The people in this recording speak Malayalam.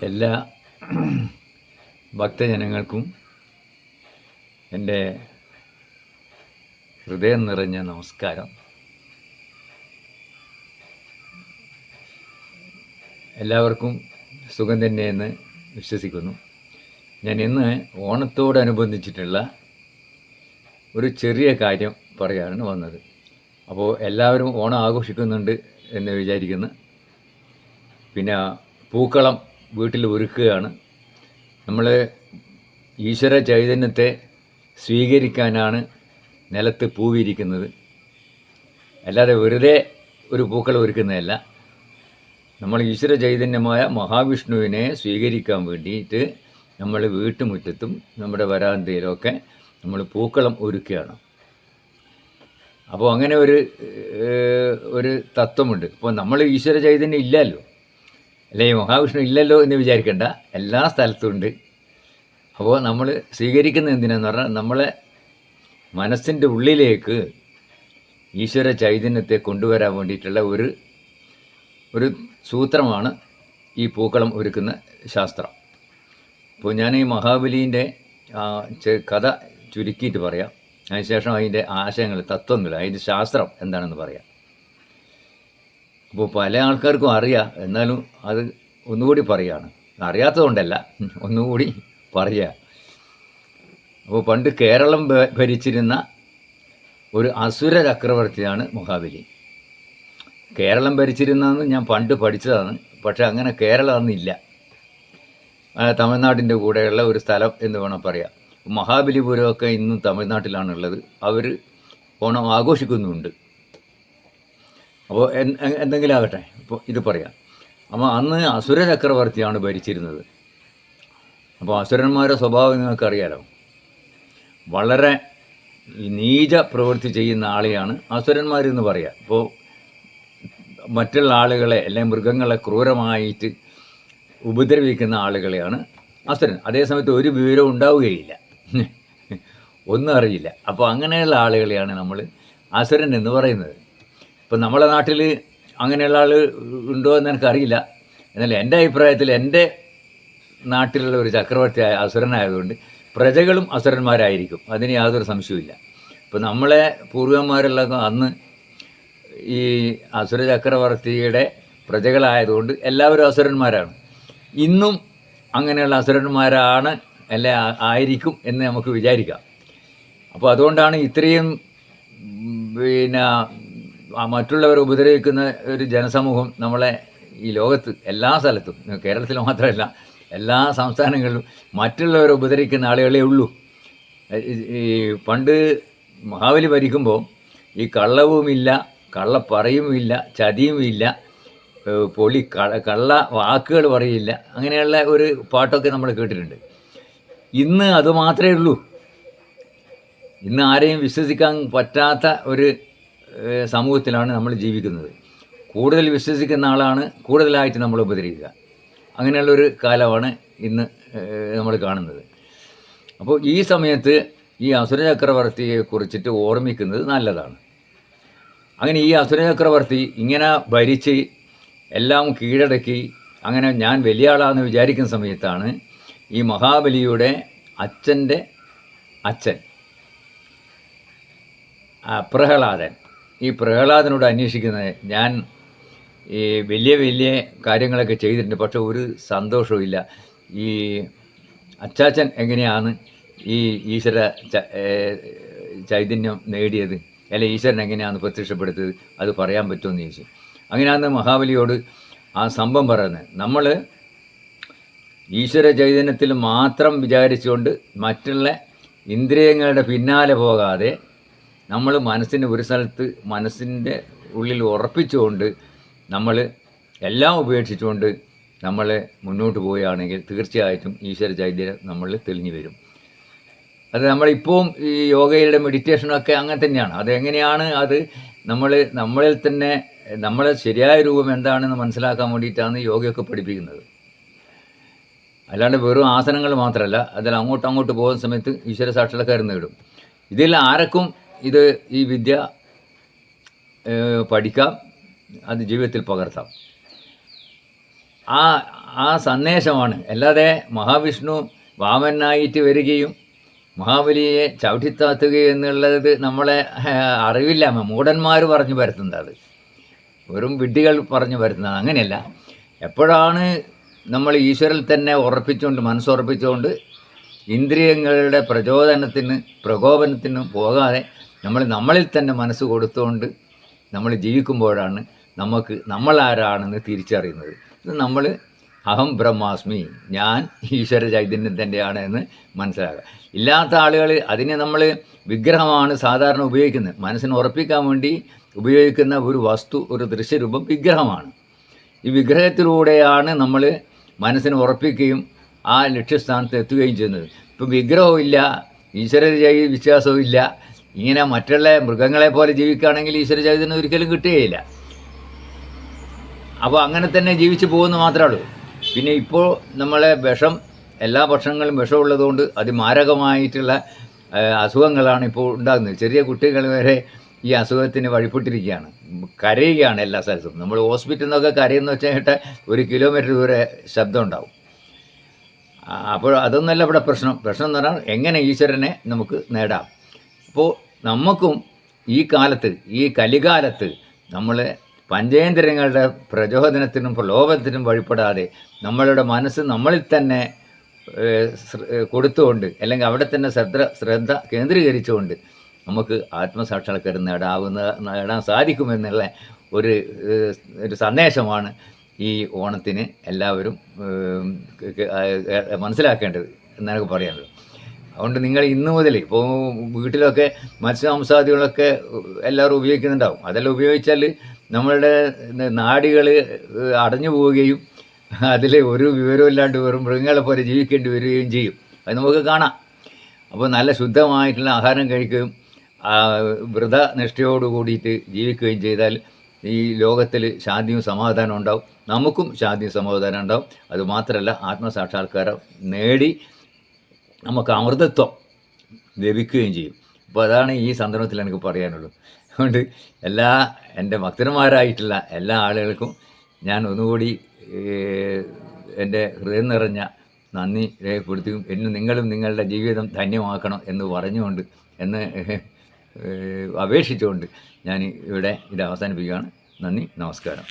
എല്ലാ ഭക്തജനങ്ങൾക്കും എൻ്റെ ഹൃദയം നിറഞ്ഞ നമസ്കാരം. എല്ലാവർക്കും സുഖം തന്നെയെന്ന് വിശ്വസിക്കുന്നു. ഞാൻ ഇന്ന് ഓണത്തോടനുബന്ധിച്ചിട്ടുള്ള ഒരു ചെറിയ കാര്യം പറയാനാണ് വന്നത്. അപ്പോൾ എല്ലാവരും ഓണം ആഘോഷിക്കുന്നുണ്ട് എന്ന് വിചാരിക്കുന്നു. പിന്നെ പൂക്കളം വീട്ടിൽ ഒരുക്കുകയാണ്. നമ്മൾ ഈശ്വര ചൈതന്യത്തെ സ്വീകരിക്കാനാണ് നിലത്ത് പൂവിരിക്കുന്നത്, അല്ലാതെ വെറുതെ ഒരു പൂക്കളം ഒരുക്കുന്നതല്ല. നമ്മൾ ഈശ്വര ചൈതന്യമായ മഹാവിഷ്ണുവിനെ സ്വീകരിക്കാൻ വേണ്ടിയിട്ട് നമ്മൾ വീട്ടുമുറ്റത്തും നമ്മുടെ വരാന്തയിലൊക്കെ നമ്മൾ പൂക്കളം ഒരുക്കുകയാണ്. അപ്പോൾ അങ്ങനെ ഒരു തത്വമുണ്ട്. ഇപ്പോൾ നമ്മൾ ഈശ്വര ചൈതന്യം ഇല്ലല്ലോ, അല്ലെങ്കിൽ മഹാവിഷ്ണു ഇല്ലല്ലോ എന്ന് വിചാരിക്കേണ്ട, എല്ലാ സ്ഥലത്തും ഉണ്ട്. അപ്പോൾ നമ്മൾ സ്വീകരിക്കുന്നത് എന്തിനാന്ന് പറഞ്ഞാൽ നമ്മളെ മനസ്സിൻ്റെ ഉള്ളിലേക്ക് ഈശ്വര ചൈതന്യത്തെ കൊണ്ടുവരാൻ വേണ്ടിയിട്ടുള്ള ഒരു സൂത്രമാണ് ഈ പൂക്കളം ഒരുക്കുന്ന ശാസ്ത്രം. അപ്പോൾ ഞാൻ ഈ മഹാബലീൻ്റെ കഥ ചുരുക്കിയിട്ട് പറയാം. അതിനുശേഷം അതിൻ്റെ ആശയങ്ങൾ, തത്വങ്ങൾ, അതിൻ്റെ ശാസ്ത്രം എന്താണെന്ന് പറയാം. അപ്പോൾ പല ആൾക്കാർക്കും അറിയാം, എന്നാലും അത് ഒന്നുകൂടി പറയുകയാണ്. അറിയാത്തതുകൊണ്ടല്ല, ഒന്നുകൂടി പറയുക. അപ്പോൾ പണ്ട് കേരളം ഭരിച്ചിരുന്ന ഒരു അസുര ചക്രവർത്തിയാണ് മഹാബലി. കേരളം ഭരിച്ചിരുന്നതെന്ന് ഞാൻ പണ്ട് പഠിച്ചതാണ്, പക്ഷെ അങ്ങനെ കേരളം അന്നില്ല. തമിഴ്നാട്ടിൻ്റെ കൂടെയുള്ള ഒരു സ്ഥലം എന്ന് വേണം പറയാം. മഹാബലിപുരമൊക്കെ ഇന്നും തമിഴ്നാട്ടിലാണുള്ളത്. അവർ ഓണം ആഘോഷിക്കുന്നുമുണ്ട്. അപ്പോൾ എന്തെങ്കിലും ആകട്ടെ, ഇപ്പോൾ ഇത് പറയാം. അപ്പോൾ അന്ന് അസുര ചക്രവർത്തിയാണ് ഭരിച്ചിരുന്നത്. അപ്പോൾ അസുരന്മാരുടെ സ്വഭാവം നിങ്ങൾക്കറിയാലോ. വളരെ നീച പ്രവൃത്തി ചെയ്യുന്ന ആളെയാണ് അസുരന്മാരെന്ന് പറയുക. ഇപ്പോൾ മറ്റുള്ള ആളുകളെ അല്ലെങ്കിൽ മൃഗങ്ങളെ ക്രൂരമായിട്ട് ഉപദ്രവിക്കുന്ന ആളുകളെയാണ് അസുരൻ. അതേസമയത്ത് ഒരു വിവരവും ഉണ്ടാവുകയില്ല, ഒന്നും അറിയില്ല. അപ്പോൾ അങ്ങനെയുള്ള ആളുകളെയാണ് നമ്മൾ അസുരൻ എന്ന് പറയുന്നത്. ഇപ്പം നമ്മളെ നാട്ടിൽ അങ്ങനെയുള്ള ആൾ ഉണ്ടോ എന്ന് എനിക്കറിയില്ല. എന്നാൽ എൻ്റെ അഭിപ്രായത്തിൽ എൻ്റെ നാട്ടിലുള്ള ഒരു ചക്രവർത്തി അസുരനായതുകൊണ്ട് പ്രജകളും അസുരന്മാരായിരിക്കും, അതിന് യാതൊരു സംശയവുമില്ല. ഇപ്പം നമ്മളെ പൂർവികന്മാരെല്ലാം അന്ന് ഈ അസുര ചക്രവർത്തിയുടെ പ്രജകളായതുകൊണ്ട് എല്ലാവരും അസുരന്മാരാണ്. ഇന്നും അങ്ങനെയുള്ള അസുരന്മാരാണ് അല്ലെ ആയിരിക്കും എന്ന് നമുക്ക് വിചാരിക്കാം. അപ്പോൾ അതുകൊണ്ടാണ് ഇത്രയും പിന്നെ മറ്റുള്ളവർ ഉപദ്രവിക്കുന്ന ഒരു ജനസമൂഹം നമ്മളെ ഈ ലോകത്ത് എല്ലാ സ്ഥലത്തും, കേരളത്തിൽ മാത്രമല്ല എല്ലാ സംസ്ഥാനങ്ങളിലും മറ്റുള്ളവരെ ഉപദ്രവിക്കുന്ന ആളുകളേ ഉള്ളൂ. ഈ പണ്ട് മഹാബലി ഭരിക്കുമ്പോൾ ഈ കള്ളവുമില്ല, കള്ളപ്പറയുമില്ല, ചതിയുമില്ല, കള്ള വാക്കുകൾ പറയില്ല, അങ്ങനെയുള്ള ഒരു പാട്ടൊക്കെ നമ്മൾ കേട്ടിട്ടുണ്ട്. ഇന്ന് അത് മാത്രമേ ഉള്ളൂ. ഇന്ന് ആരെയും വിശ്വസിക്കാൻ പറ്റാത്ത ഒരു സമൂഹത്തിലാണ് നമ്മൾ ജീവിക്കുന്നത്. കൂടുതൽ വിശ്വസിക്കുന്ന ആളാണ് കൂടുതലായിട്ട് നമ്മൾ ഉപദ്രവിക്കുക. അങ്ങനെയുള്ളൊരു കാലമാണ് ഇന്ന് നമ്മൾ കാണുന്നത്. അപ്പോൾ ഈ സമയത്ത് ഈ അസുര ചക്രവർത്തിയെ കുറിച്ചിട്ട് ഓർമ്മിക്കുന്നത് നല്ലതാണ്. അങ്ങനെ ഈ അസുര ചക്രവർത്തി ഇങ്ങനെ ഭരിച്ച് എല്ലാം കീഴടക്കി അങ്ങനെ ഞാൻ വലിയ ആളാണെന്ന് വിചാരിക്കുന്ന സമയത്താണ് ഈ മഹാബലിയുടെ അച്ഛൻ്റെ അച്ഛൻ പ്രഹ്ലാദൻ, ഈ പ്രഹ്ലാദനോട് അന്വേഷിക്കുന്നത്, ഞാൻ ഈ വലിയ വലിയ കാര്യങ്ങളൊക്കെ ചെയ്തിട്ടുണ്ട്, പക്ഷെ ഒരു സന്തോഷവും ഇല്ല. ഈ അച്ചാച്ചൻ എങ്ങനെയാണ് ഈ ഈശ്വര ചൈതന്യം നേടിയത്, അല്ലെ ഈശ്വരൻ എങ്ങനെയാണ് പ്രത്യക്ഷപ്പെടുത്തിയത്, അത് പറയാൻ പറ്റുമെന്ന് ചോദിച്ചു. അങ്ങനെയാണ് മഹാബലിയോട് ആ സംഭവം പറയുന്നത്. നമ്മൾ ഈശ്വര ചൈതന്യത്തിൽ മാത്രം വിചാരിച്ചുകൊണ്ട് മറ്റുള്ള ഇന്ദ്രിയങ്ങളുടെ പിന്നാലെ പോകാതെ നമ്മൾ മനസ്സിന് ഒരു സ്ഥലത്ത് മനസ്സിൻ്റെ ഉള്ളിൽ ഉറപ്പിച്ചുകൊണ്ട് നമ്മൾ എല്ലാം ഉപേക്ഷിച്ചുകൊണ്ട് നമ്മൾ മുന്നോട്ട് പോവുകയാണെങ്കിൽ തീർച്ചയായിട്ടും ഈശ്വര ചൈതന്യം നമ്മൾ തെളിഞ്ഞു വരും. അത് നമ്മളിപ്പോൾ ഈ യോഗയുടെ മെഡിറ്റേഷനൊക്കെ അങ്ങനെ തന്നെയാണ്. അതെങ്ങനെയാണ് അത് നമ്മളിൽ തന്നെ നമ്മളെ ശരിയായ രൂപം എന്താണെന്ന് മനസ്സിലാക്കാൻ വേണ്ടിയിട്ടാണ് യോഗയൊക്കെ പഠിപ്പിക്കുന്നത്. അല്ലാണ്ട് വെറും ആസനങ്ങൾ മാത്രമല്ല, അതിൽ അങ്ങോട്ട് പോകുന്ന സമയത്ത് ഈശ്വര സാക്ഷാത്കാരം നേടും. ഇതിൽ ആർക്കും ഈ വിദ്യ പഠിക്കാം, അത് ജീവിതത്തിൽ പകർത്താം. ആ ആ സന്ദേശമാണ്. അല്ലാതെ മഹാവിഷ്ണു വാമനായിട്ട് വരികയും മഹാബലിയെ ചവിട്ടിത്താത്തുകയും എന്നുള്ളത് നമ്മളെ അറിവില്ലായ്മ മൂഢന്മാർ പറഞ്ഞു വരുത്തുന്നത്. അത് വെറും വിഡ്ഢികൾ പറഞ്ഞു വരുത്തുന്നത്. അങ്ങനെയല്ല. എപ്പോഴാണ് നമ്മൾ ഈശ്വരൽ തന്നെ ഉറപ്പിച്ചുകൊണ്ട് മനസ്സുറപ്പിച്ചുകൊണ്ട് ഇന്ദ്രിയങ്ങളുടെ പ്രകോപനത്തിനും പോകാതെ നമ്മളിൽ തന്നെ മനസ്സ് കൊടുത്തുകൊണ്ട് നമ്മൾ ജീവിക്കുമ്പോഴാണ് നമ്മൾ ആരാണെന്ന് തിരിച്ചറിയുന്നത്. ഇത് നമ്മൾ അഹം ബ്രഹ്മാസ്മി, ഞാൻ ഈശ്വര ചൈതന്യം തന്നെയാണ് എന്ന് മനസ്സിലാക്കുക. ഇല്ലാത്ത ആളുകൾ അതിനെ നമ്മൾ വിഗ്രഹമാണ് സാധാരണ ഉപയോഗിക്കുന്നത്. മനസ്സിന് ഉറപ്പിക്കാൻ വേണ്ടി ഉപയോഗിക്കുന്ന ഒരു വസ്തു, ഒരു ദൃശ്യരൂപം വിഗ്രഹമാണ്. ഈ വിഗ്രഹത്തിലൂടെയാണ് നമ്മൾ മനസ്സിനെ ഉറപ്പിക്കുകയും ആ ലക്ഷ്യസ്ഥാനത്ത് എത്തുകയും ചെയ്യുന്നത്. ഇപ്പം വിഗ്രഹവും ഇല്ല, ഈശ്വര വിശ്വാസവും ഇല്ല, ഇങ്ങനെ മറ്റുള്ള മൃഗങ്ങളെ പോലെ ജീവിക്കുകയാണെങ്കിൽ ഈശ്വര ചൈതന്യം ഒരിക്കലും കിട്ടുകയില്ല. അപ്പോൾ അങ്ങനെ തന്നെ ജീവിച്ച് പോകുന്ന മാത്രമേ ഉള്ളൂ. പിന്നെ ഇപ്പോൾ നമ്മളെ എല്ലാ ഭക്ഷണങ്ങളും വിഷമുള്ളതുകൊണ്ട് അതിമാരകമായിട്ടുള്ള അസുഖങ്ങളാണ് ഇപ്പോൾ ഉണ്ടാകുന്നത്. ചെറിയ കുട്ടികൾ വരെ ഈ അസുഖത്തിന് വഴിപ്പെട്ടിരിക്കുകയാണ്, കരയുകയാണ് എല്ലാ സ്ഥലത്തും. നമ്മൾ ഹോസ്പിറ്റലിൽ നിന്നൊക്കെ കരയെന്ന് വെച്ചാൽ 1 കിലോമീറ്റർ ദൂരെ ശബ്ദം ഉണ്ടാവും. അപ്പോൾ അതൊന്നല്ല ഇവിടെ പ്രശ്നം എന്ന് പറഞ്ഞാൽ എങ്ങനെ ഈശ്വരനെ നമുക്ക് നേടാം. അപ്പോൾ നമുക്കും ഈ കാലത്ത്, ഈ കലികാലത്ത് നമ്മൾ പഞ്ചേന്ദ്രിയങ്ങളുടെ പ്രചോദനത്തിനും പ്രലോഭനത്തിനും വഴിപ്പെടാതെ നമ്മളുടെ മനസ്സ് നമ്മളിൽ തന്നെ കൊടുത്തുകൊണ്ട്, അല്ലെങ്കിൽ അവിടെ തന്നെ ശ്രദ്ധ കേന്ദ്രീകരിച്ചുകൊണ്ട് നമുക്ക് ആത്മസാക്ഷാത്കാരം നേടാൻ സാധിക്കുമെന്നുള്ള ഒരു സന്ദേശമാണ് ഈ ഓണത്തിന് എല്ലാവരും മനസ്സിലാക്കേണ്ടത് എന്നാണ് പറയാനുള്ളത്. അതുകൊണ്ട് നിങ്ങൾ ഇന്ന് മുതൽ ഇപ്പോൾ വീട്ടിലൊക്കെ മത്സ്യമാംസാദികളൊക്കെ എല്ലാവരും ഉപയോഗിക്കുന്നുണ്ടാവും. അതെല്ലാം ഉപയോഗിച്ചാൽ നമ്മളുടെ നാഡികൾ അടഞ്ഞു പോവുകയും അതിൽ ഒരു വിവരമില്ലാണ്ട് വെറും മൃഗങ്ങളെ പോലെ ജീവിക്കേണ്ടി വരികയും ചെയ്യും. അത് നമുക്ക് കാണാം. അപ്പോൾ നല്ല ശുദ്ധമായിട്ടുള്ള ആഹാരം കഴിക്കുകയും വ്രതനിഷ്ഠയോട് കൂടിയിട്ട് ജീവിക്കുകയും ചെയ്താൽ ഈ ലോകത്തിൽ ശാന്തിയും സമാധാനം ഉണ്ടാവും, നമുക്കും ശാന്തിയും സമാധാനം ഉണ്ടാവും. അതുമാത്രമല്ല, ആത്മസാക്ഷാത്കാരം നേടി നമുക്ക് അമൃതത്വം ലഭിക്കുകയും ചെയ്യും. അപ്പോൾ അതാണ് ഈ സന്ദർഭത്തിൽ എനിക്ക് പറയാനുള്ളൂ. അതുകൊണ്ട് എൻ്റെ ഭക്തന്മാരായിട്ടുള്ള എല്ലാ ആളുകൾക്കും ഞാൻ ഒന്നുകൂടി എൻ്റെ ഹൃദയം നിറഞ്ഞ നന്ദി രേഖപ്പെടുത്തുകയും നിങ്ങളും നിങ്ങളുടെ ജീവിതം ധന്യമാക്കണം എന്ന് പറഞ്ഞുകൊണ്ട് അപേക്ഷിച്ചുകൊണ്ട് ഞാൻ ഇവിടെ ഇത് അവസാനിപ്പിക്കുകയാണ്. നന്ദി, നമസ്കാരം.